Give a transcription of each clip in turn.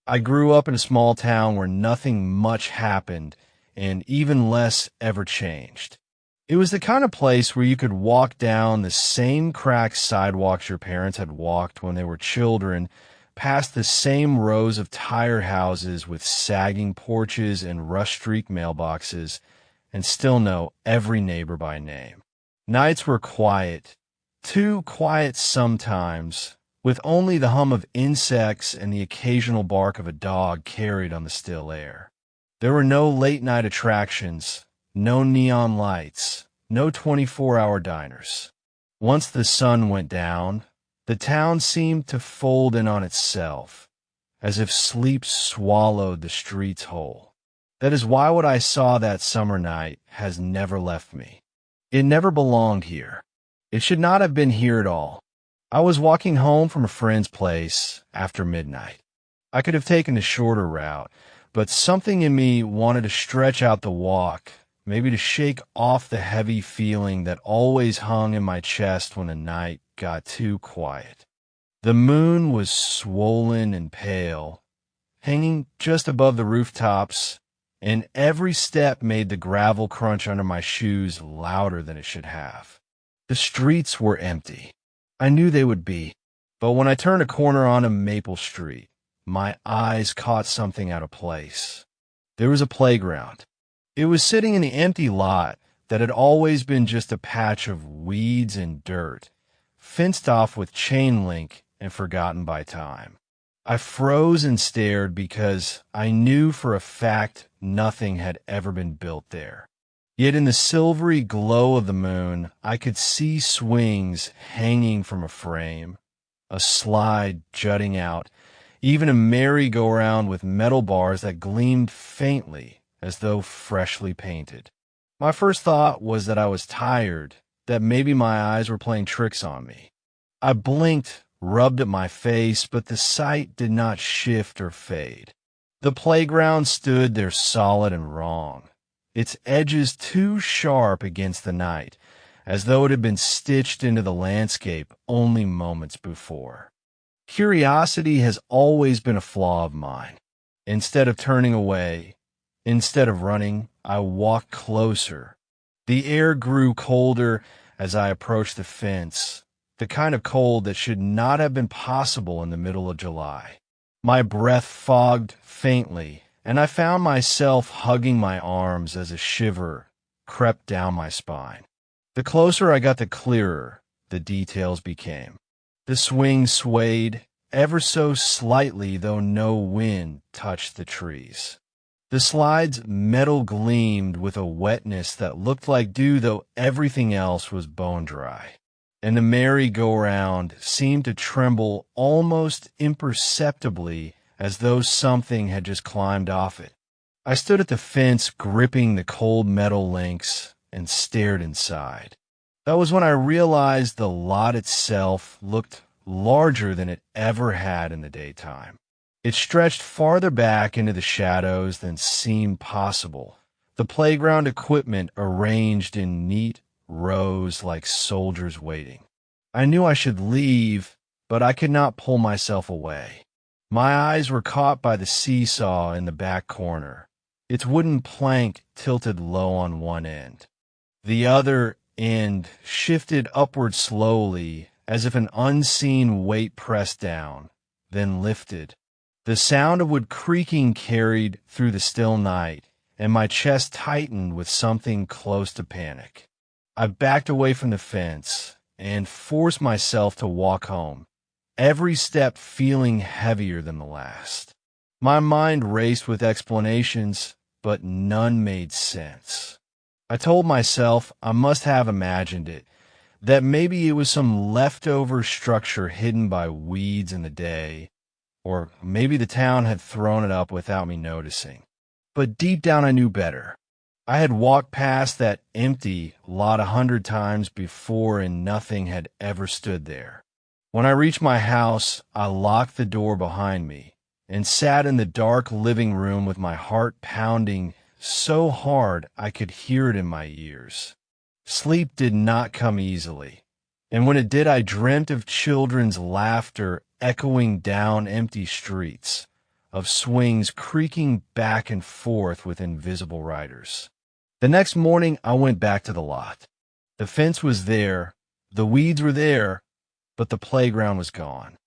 I grew up in a small town where nothing much happened and even less ever changed. It was the kind of place where you could walk down the same cracked sidewalks your parents had walked when they were children, past the same rows of tire houses with sagging porches and rust-streaked mailboxes, and still know every neighbor by name. Nights were quiet, too quiet sometimes, with only the hum of insects and the occasional bark of a dog carried on the still air. There were no late-night attractions, no neon lights, no 24-hour diners. Once the sun went down, the town seemed to fold in on itself, as if sleep swallowed the streets whole. That is why what I saw that summer night has never left me. It never belonged here. It should not have been here at all. I was walking home from a friend's place after midnight. I could have taken a shorter route, but something in me wanted to stretch out the walk, maybe to shake off the heavy feeling that always hung in my chest when a night got too quiet. The moon was swollen and pale, hanging just above the rooftops, and every step made the gravel crunch under my shoes louder than it should have. The streets were empty. I knew they would be, but when I turned a corner onto Maple Street, my eyes caught something out of place. There was a playground. It was sitting in the empty lot that had always been just a patch of weeds and dirt, fenced off with chain link and forgotten by time. I froze and stared because I knew for a fact nothing had ever been built there. Yet in the silvery glow of the moon, I could see swings hanging from a frame, a slide jutting out, even a merry-go-round with metal bars that gleamed faintly as though freshly painted. My first thought was that I was tired, that maybe my eyes were playing tricks on me. I blinked, rubbed at my face, but the sight did not shift or fade. The playground stood there solid and wrong, its edges too sharp against the night, as though it had been stitched into the landscape only moments before. Curiosity has always been a flaw of mine. Instead of turning away, instead of running, I walked closer. The air grew colder as I approached the fence, the kind of cold that should not have been possible in the middle of July. My breath fogged faintly, and I found myself hugging my arms as a shiver crept down my spine. The closer I got, the clearer the details became. The swing swayed ever so slightly, though no wind touched the trees. The slide's metal gleamed with a wetness that looked like dew, though everything else was bone dry. And the merry-go-round seemed to tremble almost imperceptibly as though something had just climbed off it. I stood at the fence, gripping the cold metal links, and stared inside. That was when I realized the lot itself looked larger than it ever had in the daytime. It stretched farther back into the shadows than seemed possible, the playground equipment arranged in neat rows like soldiers waiting. I knew I should leave, but I could not pull myself away. My eyes were caught by the seesaw in the back corner, its wooden plank tilted low on one end. The other end shifted upward slowly, as if an unseen weight pressed down, then lifted. The sound of wood creaking carried through the still night, and my chest tightened with something close to panic. I backed away from the fence and forced myself to walk home, every step feeling heavier than the last. My mind raced with explanations, but none made sense. I told myself I must have imagined it, that maybe it was some leftover structure hidden by weeds in the day, or maybe the town had thrown it up without me noticing. But deep down I knew better. I had walked past that empty lot 100 times before, and nothing had ever stood there. When I reached my house, I locked the door behind me and sat in the dark living room with my heart pounding so hard I could hear it in my ears. Sleep did not come easily, and when it did, I dreamt of children's laughter echoing down empty streets, of swings creaking back and forth with invisible riders. The next morning, I went back to the lot. The fence was there, the weeds were there, but the playground was gone.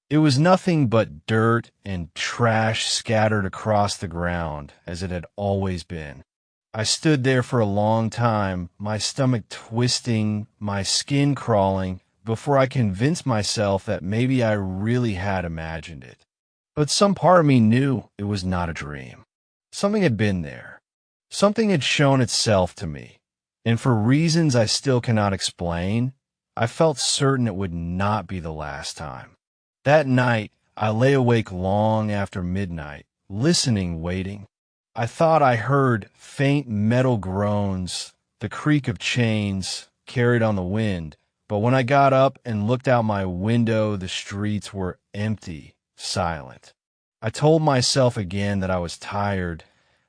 It was nothing but dirt and trash scattered across the ground, as it had always been. I stood there for a long time, my stomach twisting, my skin crawling, before I convinced myself that maybe I really had imagined it. But some part of me knew it was not a dream. Something had been there. Something had shown itself to me, and for reasons I still cannot explain, I felt certain it would not be the last time. That night, I lay awake long after midnight, listening, waiting. I thought I heard faint metal groans, the creak of chains carried on the wind, but when I got up and looked out my window, the streets were empty, silent. I told myself again that I was tired,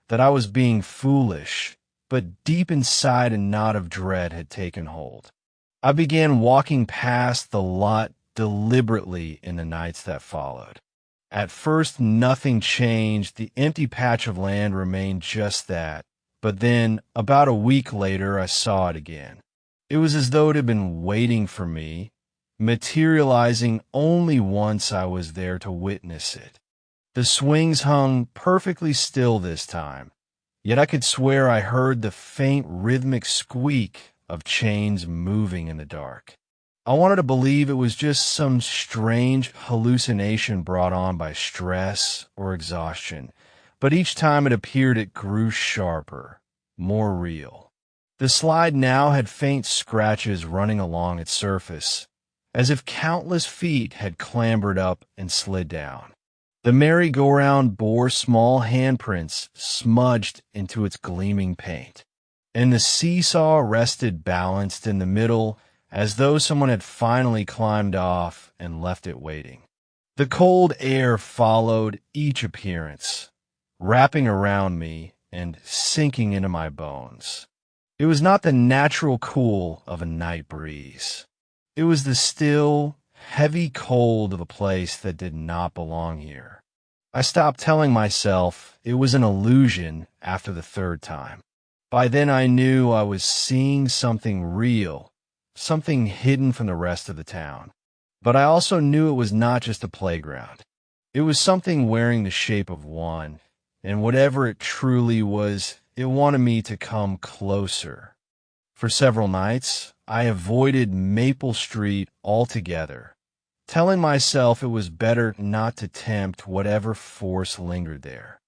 that I was being foolish, but deep inside a knot of dread had taken hold. I began walking past the lot deliberately in the nights that followed. At first, nothing changed. The empty patch of land remained just that. But then, about a week later, I saw it again. It was as though it had been waiting for me, materializing only once I was there to witness it. The swings hung perfectly still this time, yet I could swear I heard the faint rhythmic squeak of chains moving in the dark. I wanted to believe it was just some strange hallucination brought on by stress or exhaustion, but each time it appeared it grew sharper, more real. The slide now had faint scratches running along its surface, as if countless feet had clambered up and slid down. The merry-go-round bore small handprints smudged into its gleaming paint, and the seesaw rested balanced in the middle as though someone had finally climbed off and left it waiting. The cold air followed each appearance, wrapping around me and sinking into my bones. It was not the natural cool of a night breeze. It was the still, heavy cold of a place that did not belong here. I stopped telling myself it was an illusion after the third time. By then I knew I was seeing something real, something hidden from the rest of the town. But I also knew it was not just a playground. It was something wearing the shape of one, and whatever it truly was, it wanted me to come closer. For several nights, I avoided Maple Street altogether, telling myself it was better not to tempt whatever force lingered there.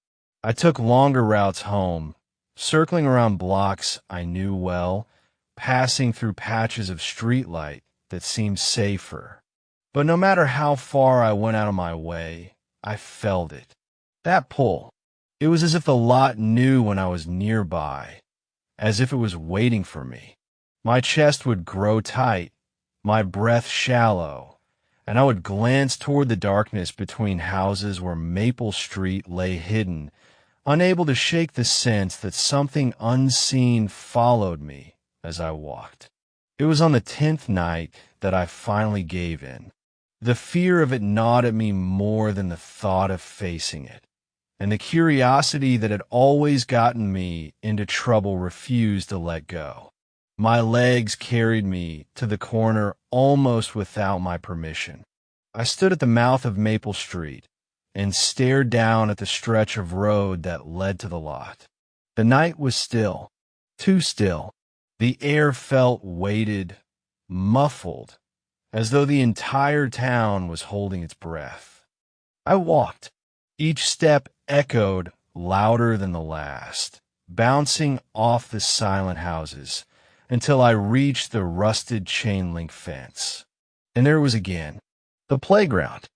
I took longer routes home, circling around blocks I knew well, passing through patches of streetlight that seemed safer. But no matter how far I went out of my way, I felt it. That pull. It was as if the lot knew when I was nearby, as if it was waiting for me. My chest would grow tight, my breath shallow, and I would glance toward the darkness between houses where Maple Street lay hidden, unable to shake the sense that something unseen followed me as I walked. It was on the 10th night that I finally gave in. The fear of it gnawed at me more than the thought of facing it, and the curiosity that had always gotten me into trouble refused to let go. My legs carried me to the corner almost without my permission. I stood at the mouth of Maple Street and stared down at the stretch of road that led to the lot. The night was still, too still. The air felt weighted, muffled, as though the entire town was holding its breath. I walked. Each step echoed louder than the last, bouncing off the silent houses until I reached the rusted chain-link fence. And there it was again, the playground.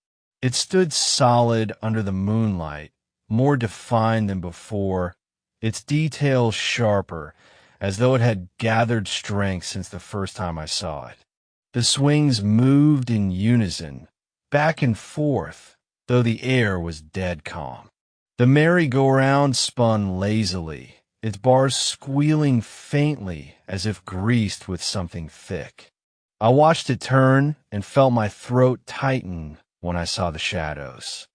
It stood solid under the moonlight, more defined than before, its details sharper, as though it had gathered strength since the first time I saw it. The swings moved in unison, back and forth, though the air was dead calm. The merry-go-round spun lazily, its bars squealing faintly as if greased with something thick. I watched it turn and felt my throat tighten when I saw the shadows.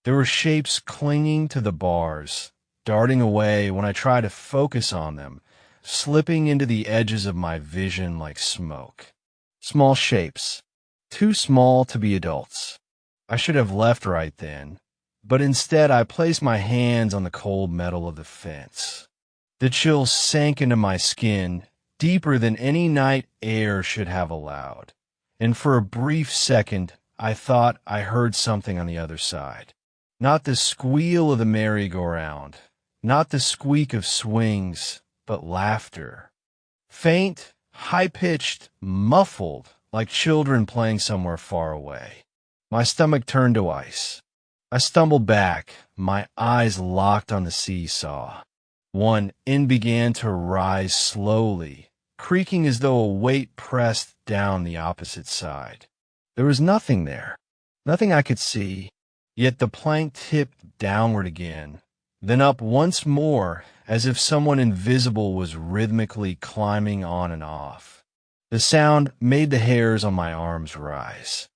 There were shapes clinging to the bars, darting away when I tried to focus on them, slipping into the edges of my vision like smoke. Small shapes, too small to be adults. I should have left right then, but instead I placed my hands on the cold metal of the fence. The chill sank into my skin, deeper than any night air should have allowed, and for a brief second I thought I heard something on the other side. Not the squeal of the merry-go-round, not the squeak of swings, but laughter. Faint, high-pitched, muffled, like children playing somewhere far away. My stomach turned to ice. I stumbled back, my eyes locked on the seesaw. One end began to rise slowly, creaking as though a weight pressed down the opposite side. There was nothing there, nothing I could see, yet the plank tipped downward again, then up once more, as if someone invisible was rhythmically climbing on and off. The sound made the hairs on my arms rise.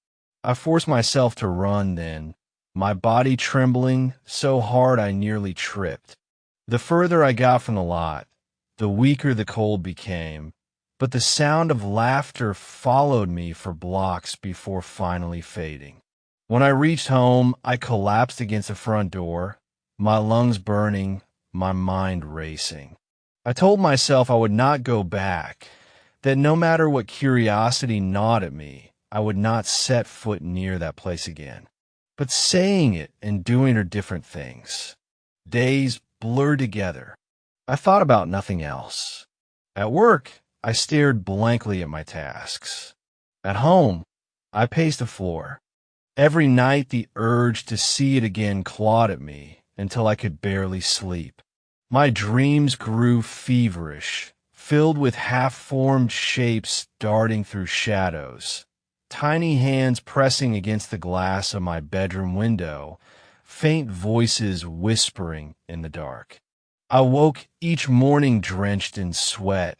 I forced myself to run then, my body trembling so hard I nearly tripped. The further I got from the lot, the weaker the cold became, but the sound of laughter followed me for blocks before finally fading. When I reached home, I collapsed against the front door, my lungs burning, my mind racing. I told myself I would not go back, that no matter what curiosity gnawed at me, I would not set foot near that place again. But saying it and doing are different things. Days blurred together. I thought about nothing else. At work, I stared blankly at my tasks. At home, I paced the floor. Every night the urge to see it again clawed at me until I could barely sleep. My dreams grew feverish, filled with half-formed shapes darting through shadows. Tiny hands pressing against the glass of my bedroom window, faint voices whispering in the dark. I woke each morning drenched in sweat,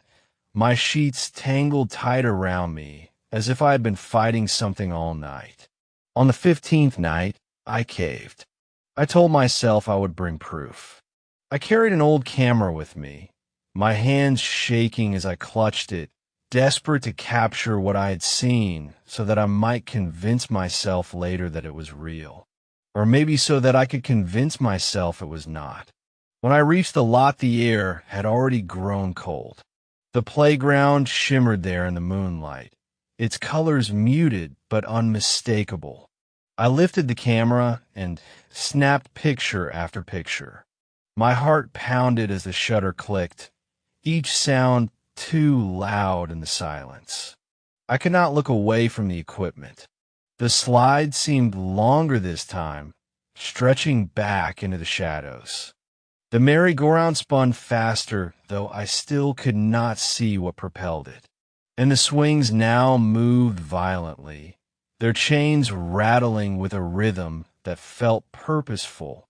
my sheets tangled tight around me, as if I had been fighting something all night. On the 15th night, I caved. I told myself I would bring proof. I carried an old camera with me, my hands shaking as I clutched it, desperate to capture what I had seen so that I might convince myself later that it was real. Or maybe so that I could convince myself it was not. When I reached the lot, the air had already grown cold. The playground shimmered there in the moonlight, its colors muted but unmistakable. I lifted the camera and snapped picture after picture. My heart pounded as the shutter clicked, each sound too loud in the silence. I could not look away from the equipment. The slide seemed longer this time, stretching back into the shadows. The merry-go-round spun faster, though I still could not see what propelled it. And the swings now moved violently, their chains rattling with a rhythm that felt purposeful,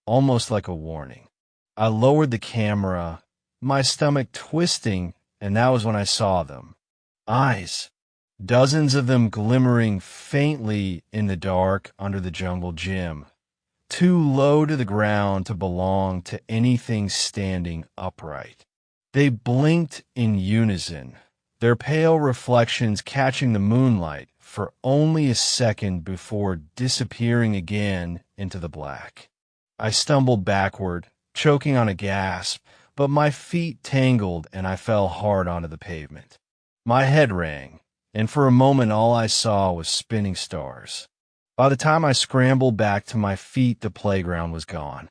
almost like a warning. I lowered the camera, my stomach twisting, and that was when I saw them. Eyes. Dozens of them glimmering faintly in the dark under the jungle gym, too low to the ground to belong to anything standing upright. They blinked in unison, their pale reflections catching the moonlight for only a second before disappearing again into the black. I stumbled backward, choking on a gasp, but my feet tangled and I fell hard onto the pavement. My head rang, and for a moment all I saw was spinning stars. By the time I scrambled back to my feet, the playground was gone.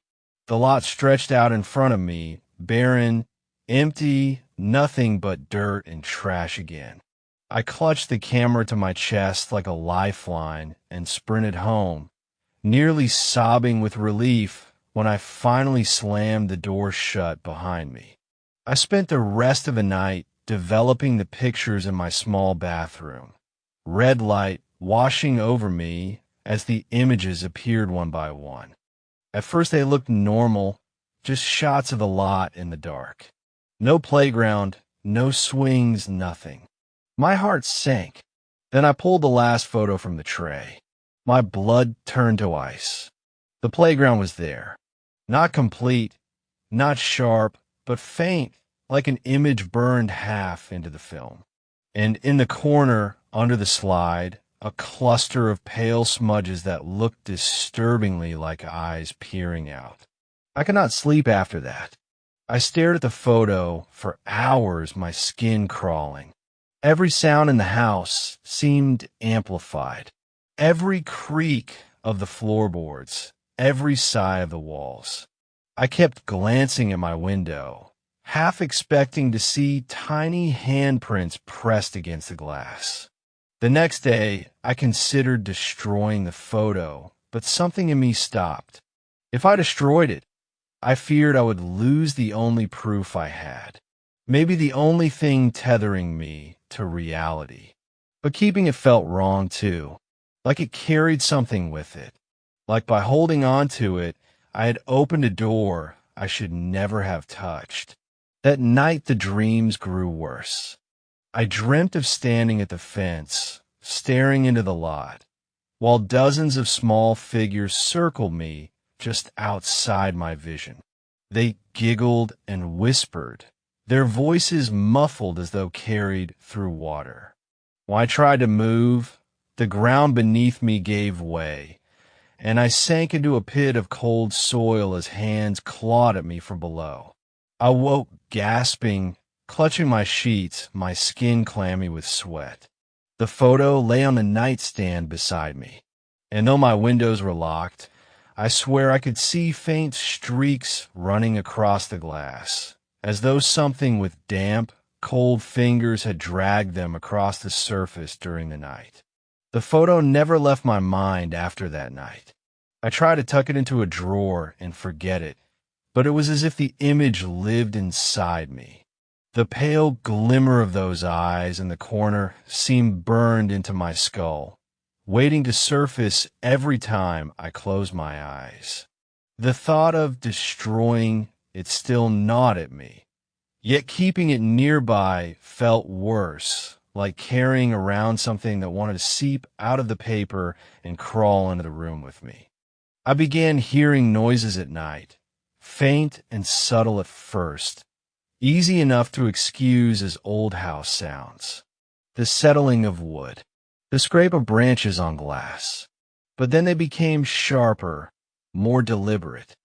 The lot stretched out in front of me, barren, empty, nothing but dirt and trash again. I clutched the camera to my chest like a lifeline and sprinted home, nearly sobbing with relief when I finally slammed the door shut behind me. I spent the rest of the night developing the pictures in my small bathroom, red light washing over me as the images appeared one by one. At first they looked normal, just shots of the lot in the dark. No playground, no swings, nothing. My heart sank. Then I pulled the last photo from the tray. My blood turned to ice. The playground was there. Not complete, not sharp, but faint, like an image burned half into the film. And in the corner, under the slide, a cluster of pale smudges that looked disturbingly like eyes peering out. I could not sleep after that. I stared at the photo for hours, my skin crawling. Every sound in the house seemed amplified. Every creak of the floorboards, every sigh of the walls. I kept glancing at my window, half expecting to see tiny handprints pressed against the glass. The next day, I considered destroying the photo, but something in me stopped. If I destroyed it, I feared I would lose the only proof I had, maybe the only thing tethering me to reality. But keeping it felt wrong too, like it carried something with it, like by holding on to it, I had opened a door I should never have touched. That night the dreams grew worse. I dreamt of standing at the fence, staring into the lot, while dozens of small figures circled me just outside my vision. They giggled and whispered, their voices muffled as though carried through water. When I tried to move, the ground beneath me gave way, and I sank into a pit of cold soil as hands clawed at me from below. I woke gasping, clutching my sheets, my skin clammy with sweat. The photo lay on the nightstand beside me, and though my windows were locked, I swear I could see faint streaks running across the glass, as though something with damp, cold fingers had dragged them across the surface during the night. The photo never left my mind after that night. I tried to tuck it into a drawer and forget it, but it was as if the image lived inside me. The pale glimmer of those eyes in the corner seemed burned into my skull, waiting to surface every time I closed my eyes. The thought of destroying it still gnawed at me, yet keeping it nearby felt worse, like carrying around something that wanted to seep out of the paper and crawl into the room with me. I began hearing noises at night, faint and subtle at first, easy enough to excuse as old house sounds. The settling of wood, the scrape of branches on glass. But then they became sharper, more deliberate.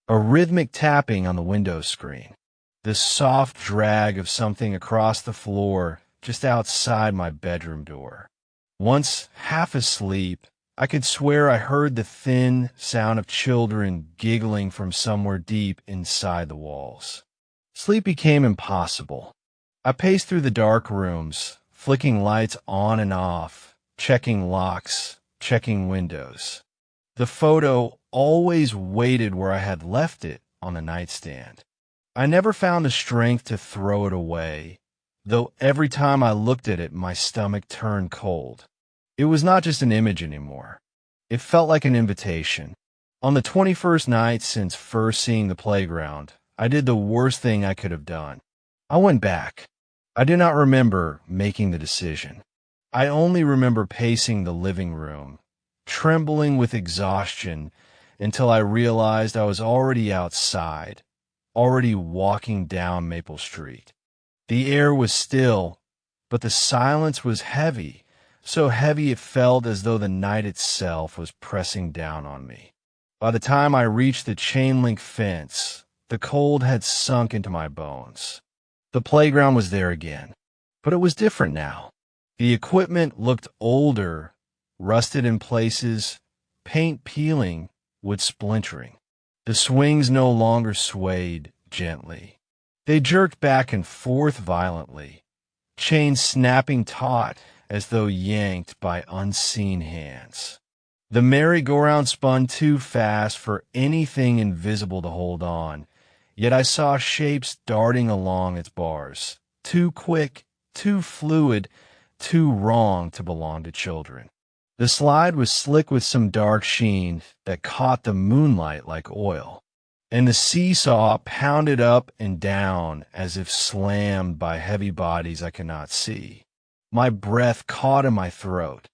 A rhythmic tapping on the window screen. The soft drag of something across the floor just outside my bedroom door. Once, half asleep, I could swear I heard the thin sound of children giggling from somewhere deep inside the walls. Sleep became impossible. I paced through the dark rooms, flicking lights on and off, checking locks, checking windows. The photo always waited where I had left it on the nightstand. I never found the strength to throw it away, though every time I looked at it, my stomach turned cold. It was not just an image anymore. It felt like an invitation. On the 21st night since first seeing the playground, I did the worst thing I could have done. I went back. I do not remember making the decision. I only remember pacing the living room, trembling with exhaustion until I realized I was already outside, already walking down Maple Street. The air was still, but the silence was heavy, so heavy it felt as though the night itself was pressing down on me. By the time I reached the chain-link fence, the cold had sunk into my bones. The playground was there again, but it was different now. The equipment looked older, rusted in places, paint peeling, wood splintering. The swings no longer swayed gently. They jerked back and forth violently, chains snapping taut as though yanked by unseen hands. The merry-go-round spun too fast for anything invisible to hold on, yet I saw shapes darting along its bars, too quick, too fluid, too wrong to belong to children. The slide was slick with some dark sheen that caught the moonlight like oil, and the seesaw pounded up and down as if slammed by heavy bodies I could not see. My breath caught in my throat.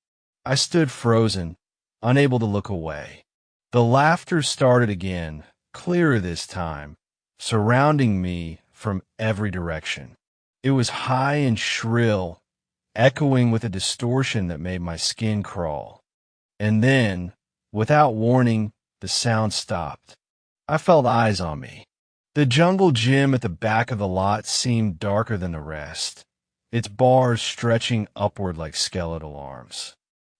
I stood frozen, unable to look away. The laughter started again, clearer this time, surrounding me from every direction. It was high and shrill, echoing with a distortion that made my skin crawl. And then, without warning, the sound stopped. I felt eyes on me. The jungle gym at the back of the lot seemed darker than the rest, its bars stretching upward like skeletal arms.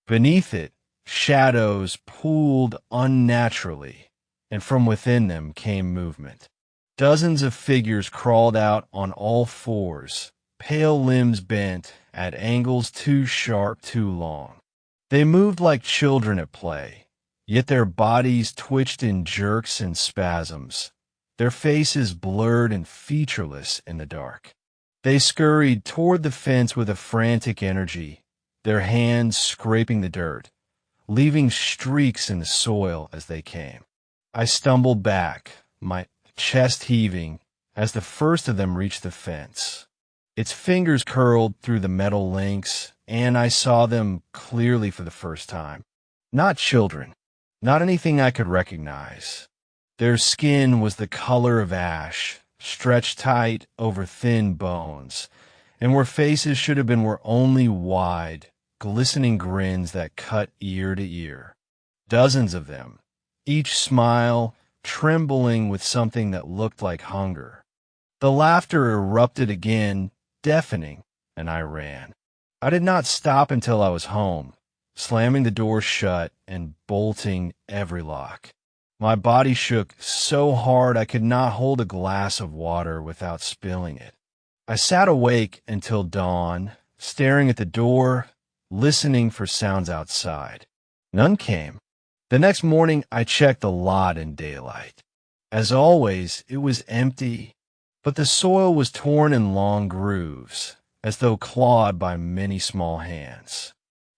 Beneath it, shadows pooled unnaturally, and from within them came movement. Dozens of figures crawled out on all fours, pale limbs bent at angles too sharp, too long. They moved like children at play, yet their bodies twitched in jerks and spasms, their faces blurred and featureless in the dark. They scurried toward the fence with a frantic energy, their hands scraping the dirt, leaving streaks in the soil as they came. I stumbled back, my chest heaving, as the first of them reached the fence. Its fingers curled through the metal links, and I saw them clearly for the first time. Not children, not anything I could recognize. Their skin was the color of ash, stretched tight over thin bones, and where faces should have been were only wide, glistening grins that cut ear to ear. Dozens of them, each smile trembling with something that looked like hunger. The laughter erupted again, deafening, and I ran. I did not stop until I was home, slamming the door shut and bolting every lock. My body shook so hard I could not hold a glass of water without spilling it. I sat awake until dawn, staring at the door, listening for sounds outside. None came. The next morning, I checked the lot in daylight. As always, it was empty, but the soil was torn in long grooves, as though clawed by many small hands.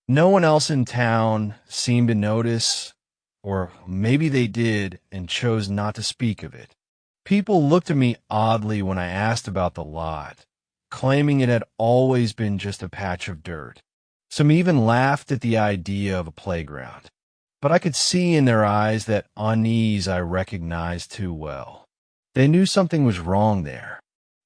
No one else in town seemed to notice, or maybe they did and chose not to speak of it. People looked at me oddly when I asked about the lot, claiming it had always been just a patch of dirt. Some even laughed at the idea of a playground. But I could see in their eyes that unease I recognized too well. They knew something was wrong there.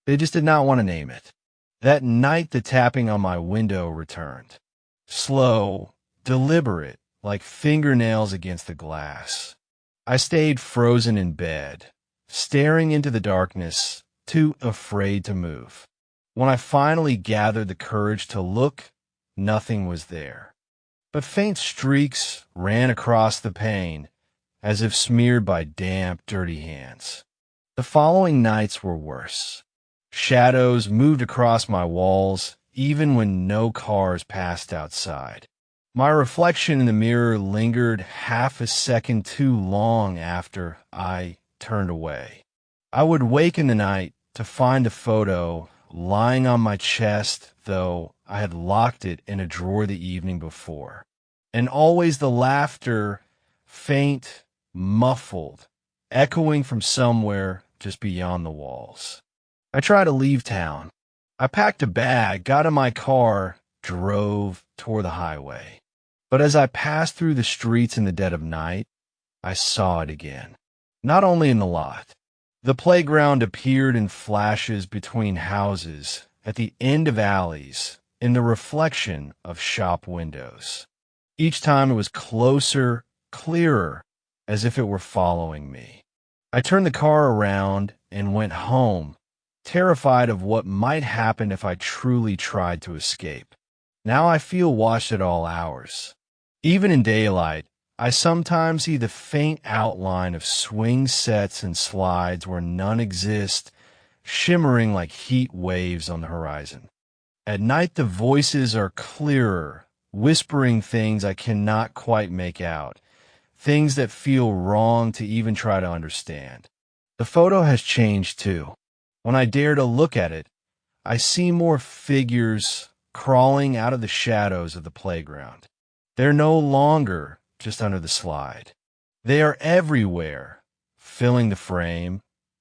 They just did not want to name it. That night the tapping on my window returned. Slow, deliberate, like fingernails against the glass. I stayed frozen in bed, staring into the darkness, too afraid to move. When I finally gathered the courage to look, nothing was there. But faint streaks ran across the pane, as if smeared by damp, dirty hands. The following nights were worse. Shadows moved across my walls, even when no cars passed outside. My reflection in the mirror lingered half a second too long after I turned away. I would wake in the night to find the photo lying on my chest, though I had locked it in a drawer the evening before. And always the laughter, faint, muffled, echoing from somewhere just beyond the walls. I tried to leave town. I packed a bag, got in my car, drove toward the highway. But as I passed through the streets in the dead of night, I saw it again. Not only in the lot. The playground appeared in flashes between houses, at the end of alleys, in the reflection of shop windows. Each time it was closer, clearer, as if it were following me. I turned the car around and went home, terrified of what might happen if I truly tried to escape. Now I feel watched at all hours. Even in daylight, I sometimes see the faint outline of swing sets and slides where none exist, shimmering like heat waves on the horizon. At night the voices are clearer, whispering things I cannot quite make out, things that feel wrong to even try to understand. The photo has changed too. When I dare to look at it, I see more figures crawling out of the shadows of the playground. They're no longer just under the slide. They are everywhere, filling the frame,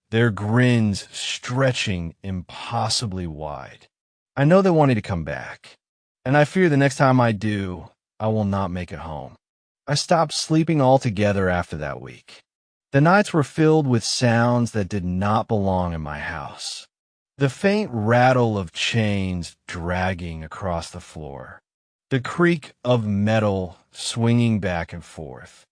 their grins stretching impossibly wide. I know they want me to come back, and I fear the next time I do, I will not make it home. I stopped sleeping altogether after that week. The nights were filled with sounds that did not belong in my house. The faint rattle of chains dragging across the floor. The creak of metal swinging back and forth.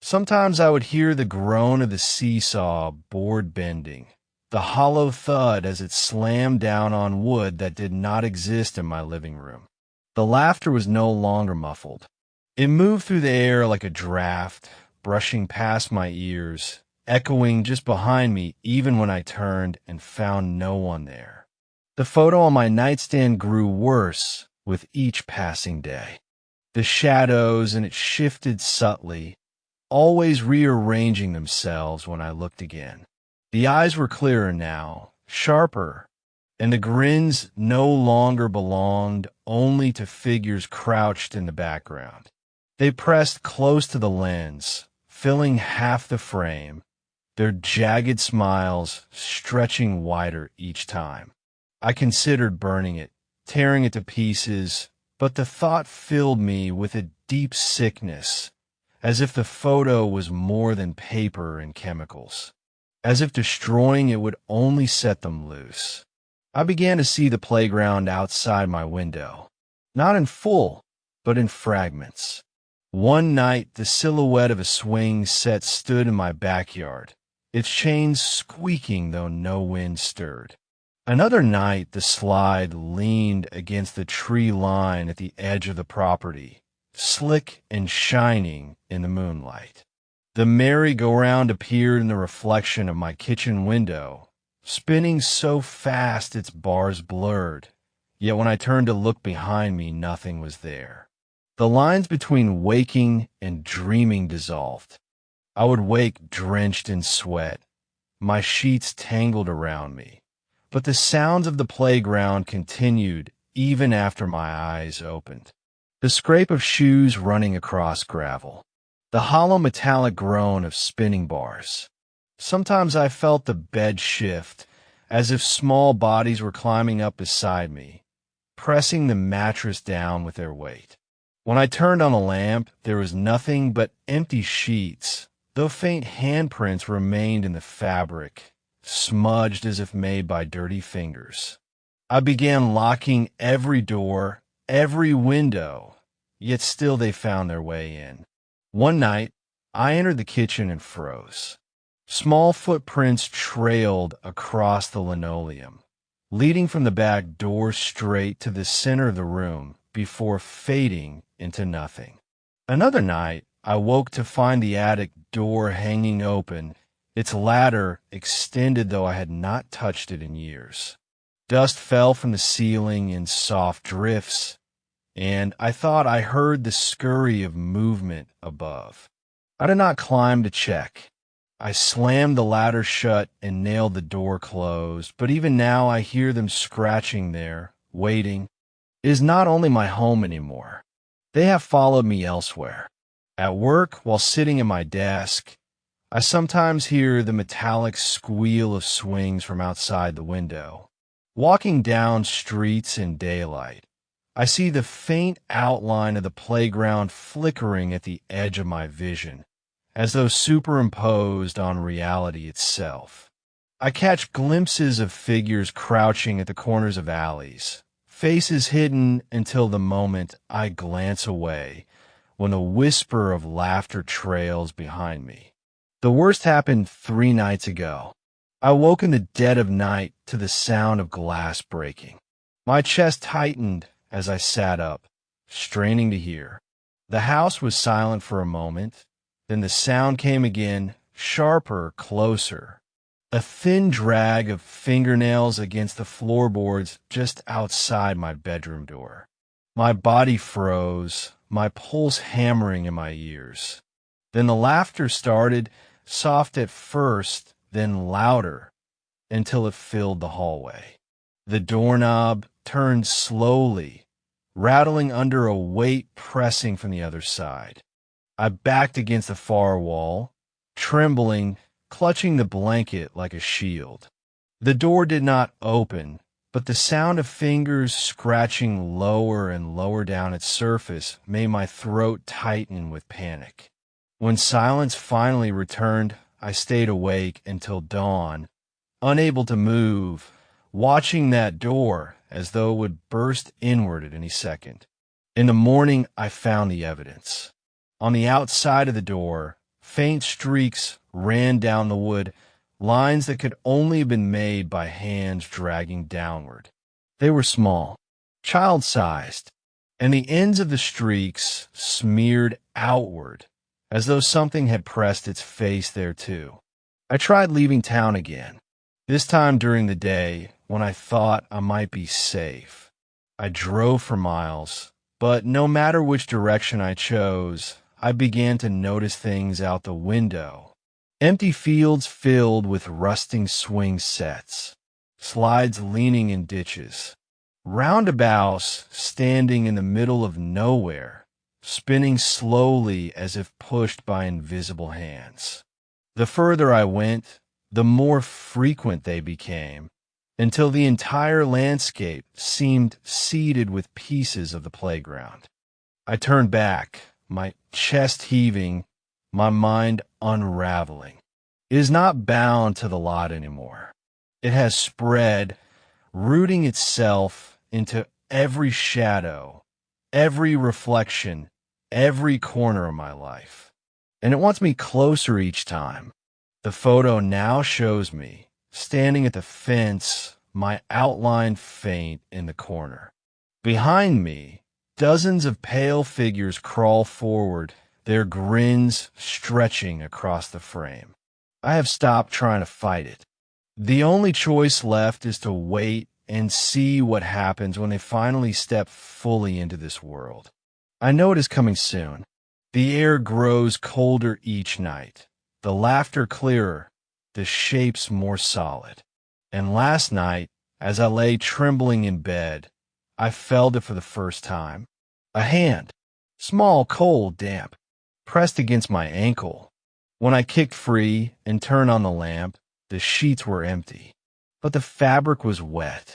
Sometimes I would hear the groan of the seesaw board bending, the hollow thud as it slammed down on wood that did not exist in my living room. The laughter was no longer muffled. It moved through the air like a draft, brushing past my ears, echoing just behind me even when I turned and found no one there. The photo on my nightstand grew worse with each passing day. The shadows and it shifted subtly, always rearranging themselves when I looked again. The eyes were clearer now, sharper, and the grins no longer belonged only to figures crouched in the background. They pressed close to the lens, filling half the frame, their jagged smiles stretching wider each time. I considered burning it, tearing it to pieces, but the thought filled me with a deep sickness, as if the photo was more than paper and chemicals, as if destroying it would only set them loose. I began to see the playground outside my window, not in full, but in fragments. One night, the silhouette of a swing set stood in my backyard, its chains squeaking though no wind stirred. Another night, the slide leaned against the tree line at the edge of the property, slick and shining in the moonlight. The merry-go-round appeared in the reflection of my kitchen window, spinning so fast its bars blurred, yet when I turned to look behind me, nothing was there. The lines between waking and dreaming dissolved. I would wake drenched in sweat, my sheets tangled around me, but the sounds of the playground continued even after my eyes opened. The scrape of shoes running across gravel, the hollow metallic groan of spinning bars. Sometimes I felt the bed shift, as if small bodies were climbing up beside me, pressing the mattress down with their weight. When I turned on the lamp, there was nothing but empty sheets, though faint handprints remained in the fabric, smudged as if made by dirty fingers. I began locking every door, every window, yet still they found their way in. One night, I entered the kitchen and froze. Small footprints trailed across the linoleum, leading from the back door straight to the center of the room before fading into nothing. Another night, I woke to find the attic door hanging open, its ladder extended though I had not touched it in years. Dust fell from the ceiling in soft drifts, and I thought I heard the scurry of movement above. I did not climb to check. I slammed the ladder shut and nailed the door closed, but even now I hear them scratching there, waiting. It is not only my home anymore. They have followed me elsewhere. At work, while sitting at my desk, I sometimes hear the metallic squeal of swings from outside the window. Walking down streets in daylight, I see the faint outline of the playground flickering at the edge of my vision, as though superimposed on reality itself. I catch glimpses of figures crouching at the corners of alleys, faces hidden until the moment I glance away, when a whisper of laughter trails behind me. The worst happened 3 nights ago. I woke in the dead of night to the sound of glass breaking. My chest tightened as I sat up, straining to hear. The house was silent for a moment, then the sound came again, sharper, closer. A thin drag of fingernails against the floorboards just outside my bedroom door. My body froze, my pulse hammering in my ears. Then the laughter started, soft at first, then louder, until it filled the hallway. The doorknob turned slowly, rattling under a weight pressing from the other side. I backed against the far wall, trembling, clutching the blanket like a shield. The door did not open, but the sound of fingers scratching lower and lower down its surface made my throat tighten with panic. When silence finally returned, I stayed awake until dawn, unable to move, watching that door as though it would burst inward at any second. In the morning, I found the evidence. On the outside of the door, faint streaks ran down the wood, lines that could only have been made by hands dragging downward. They were small, child-sized, and the ends of the streaks smeared outward, as though something had pressed its face there too. I tried leaving town again, this time during the day when I thought I might be safe. I drove for miles, but no matter which direction I chose, I began to notice things out the window. Empty fields filled with rusting swing sets, slides leaning in ditches, roundabouts standing in the middle of nowhere, spinning slowly as if pushed by invisible hands. The further I went, the more frequent they became, until the entire landscape seemed seeded with pieces of the playground. I turned back, my chest heaving, my mind unraveling. It is not bound to the lot anymore. It has spread, rooting itself into every shadow, every reflection, every corner of my life. And it wants me closer each time. The photo now shows me, standing at the fence, my outline faint in the corner. Behind me, dozens of pale figures crawl forward, their grins stretching across the frame. I have stopped trying to fight it. The only choice left is to wait and see what happens when they finally step fully into this world. I know it is coming soon. The air grows colder each night, the laughter clearer, the shapes more solid. And last night, as I lay trembling in bed, I felt it for the first time. A hand, small, cold, damp, pressed against my ankle. When I kicked free and turned on the lamp, the sheets were empty, but the fabric was wet.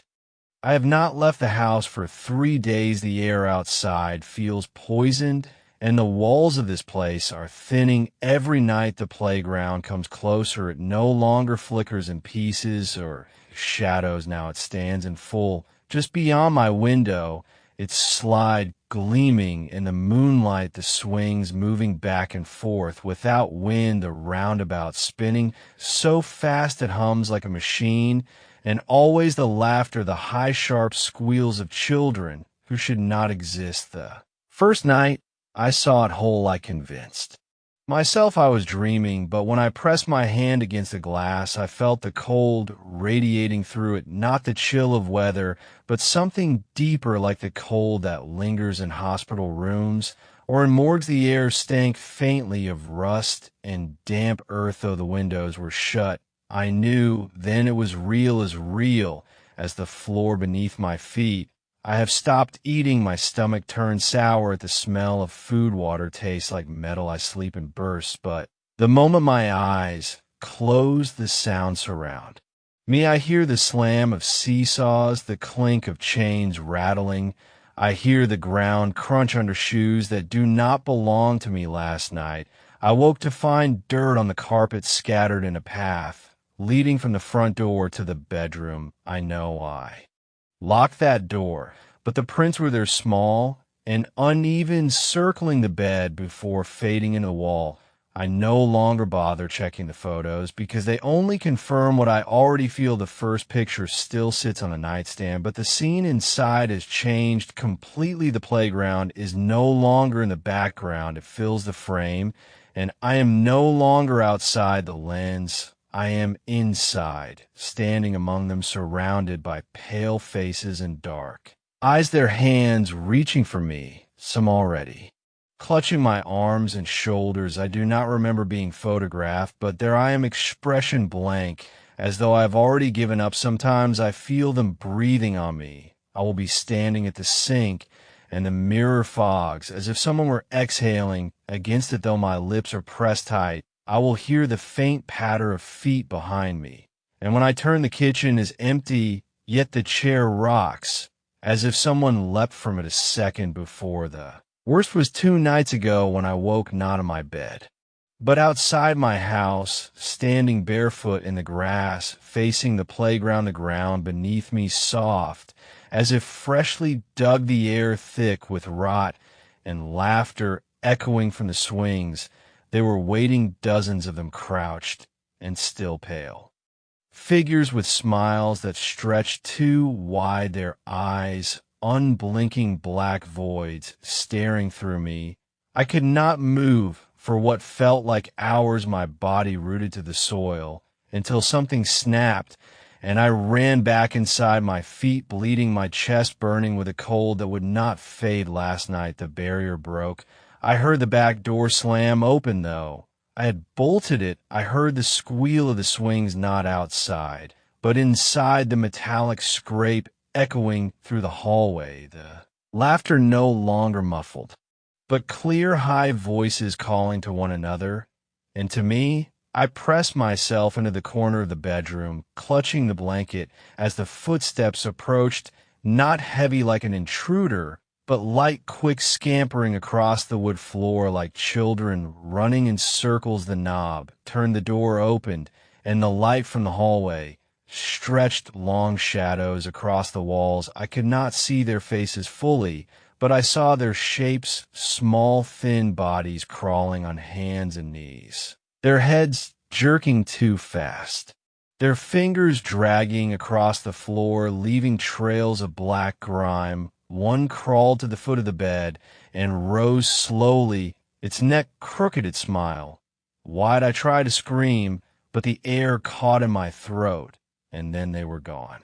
I have not left the house for 3 days. The air outside feels poisoned, and the walls of this place are thinning every night. The playground comes closer. It no longer flickers in pieces or shadows. Now it stands in full. Just beyond my window, its slide gleaming in the moonlight, the swings moving back and forth. Without wind, the roundabout spinning so fast it hums like a machine, and always the laughter, the high sharp squeals of children who should not exist. The first night, I saw it whole like convinced. Myself I was dreaming, but when I pressed my hand against the glass, I felt the cold radiating through it, not the chill of weather, but something deeper like the cold that lingers in hospital rooms, or in morgues. The air stank faintly of rust and damp earth, though the windows were shut. I knew then it was real as the floor beneath my feet. I have stopped eating. My stomach turned sour at the smell of food. Water tastes like metal. I sleep in bursts, but the moment my eyes close, the sounds surround me. I hear the slam of seesaws, the clink of chains rattling. I hear the ground crunch under shoes that do not belong to me. Last night, I woke to find dirt on the carpet scattered in a path leading from the front door to the bedroom. I know I locked that door, but the prints were there, small and uneven, circling the bed before fading in the wall. I no longer bother checking the photos because they only confirm what I already feel. The first picture still sits on the nightstand, but the scene inside has changed completely. The playground is no longer in the background. It fills the frame, and I am no longer outside the lens. I am inside, standing among them, surrounded by pale faces and dark eyes, their hands reaching for me, some already clutching my arms and shoulders. I do not remember being photographed, but there I am, expression blank, as though I have already given up. Sometimes I feel them breathing on me. I will be standing at the sink, and the mirror fogs, as if someone were exhaling against it, though my lips are pressed tight. I will hear the faint patter of feet behind me. And when I turn, the kitchen is empty, yet the chair rocks, as if someone leapt from it a second before. The worst was 2 nights ago when I woke not in my bed, but outside my house, standing barefoot in the grass, facing the playground, the ground beneath me soft, as if freshly dug, the air thick with rot and laughter echoing from the swings. They were waiting, dozens of them crouched and still pale. Figures with smiles that stretched too wide, their eyes, unblinking black voids, staring through me. I could not move for what felt like hours, my body rooted to the soil, until something snapped, and I ran back inside, my feet bleeding, my chest burning with a cold that would not fade. Last night the barrier broke. I heard the back door slam open, though. I had bolted it. I heard the squeal of the swings, not outside, but inside, the metallic scrape echoing through the hallway. The laughter no longer muffled, but clear, high voices calling to one another. And to me, I pressed myself into the corner of the bedroom, clutching the blanket as the footsteps approached, not heavy like an intruder, but light, quick scampering across the wood floor like children running in circles. The knob turned, the door opened, and the light from the hallway stretched long shadows across the walls. I could not see their faces fully, but I saw their shapes, small, thin bodies crawling on hands and knees, their heads jerking too fast, their fingers dragging across the floor, leaving trails of black grime. One crawled to the foot of the bed and rose slowly, its neck crooked, its smile wide. I tried to scream, but the air caught in my throat, and then they were gone.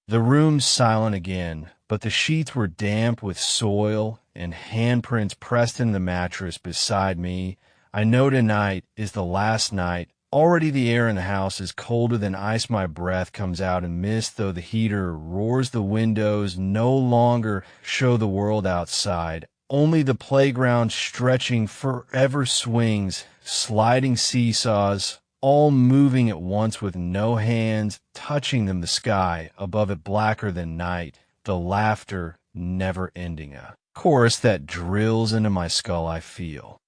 The room silent again, but the sheets were damp with soil and handprints pressed into the mattress beside me. I know tonight is the last night. Already the air in the house is colder than ice. My breath comes out in mist, though the heater roars. The windows no longer show the world outside. Only the playground stretching forever, swings, sliding seesaws, all moving at once with no hands touching them. The sky above it blacker than night. The laughter never ending. A chorus that drills into my skull. I feel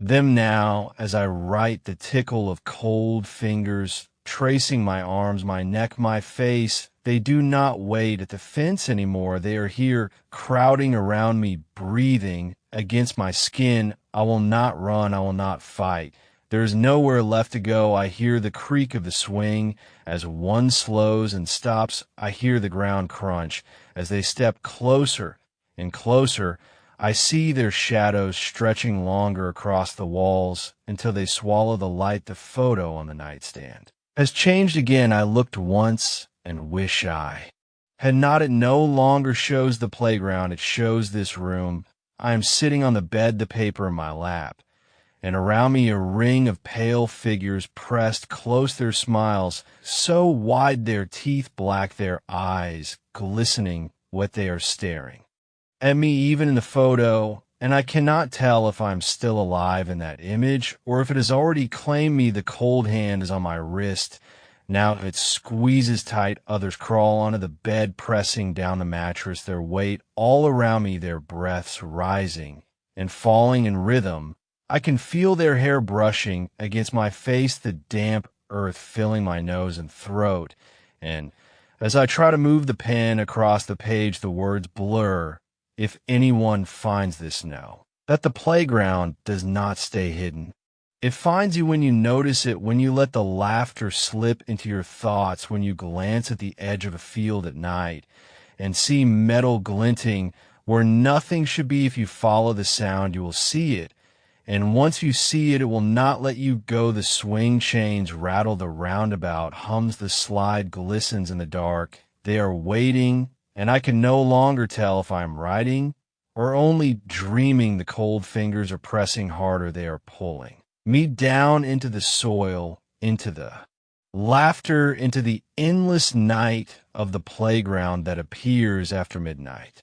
them now as I write, the tickle of cold fingers tracing my arms, my neck, my face. They do not wait at the fence anymore. They are here, crowding around me, breathing against my skin. I will not run. I will not fight. There is nowhere left to go. I hear the creak of the swing as one slows and stops. I hear the ground crunch as they step closer and closer. I see their shadows stretching longer across the walls until they swallow the light. The photo on the nightstand has changed again. I looked once and wish I had not. It no longer shows the playground. It shows this room. I am sitting on the bed, the paper in my lap, and around me a ring of pale figures pressed close, their smiles so wide, their teeth black, their eyes glistening what they are staring at me even in the photo, and I cannot tell if I'm still alive in that image or if it has already claimed me. The cold hand is on my wrist. Now it squeezes tight. Others crawl onto the bed, pressing down the mattress, their weight all around me, their breaths rising and falling in rhythm. I can feel their hair brushing against my face, the damp earth filling my nose and throat. And as I try to move the pen across the page, the words blur. If anyone finds this, know that the playground does not stay hidden. It finds you when you notice it, when you let the laughter slip into your thoughts, when you glance at the edge of a field at night and see metal glinting where nothing should be. If you follow the sound, you will see it. And once you see it, it will not let you go. The swing chains rattle, the roundabout hums, the slide glistens in the dark. They are waiting, and I can no longer tell if I am writing or only dreaming. The cold fingers are pressing harder. They are pulling me down into the soil, into the laughter, into the endless night of the playground that appears after midnight.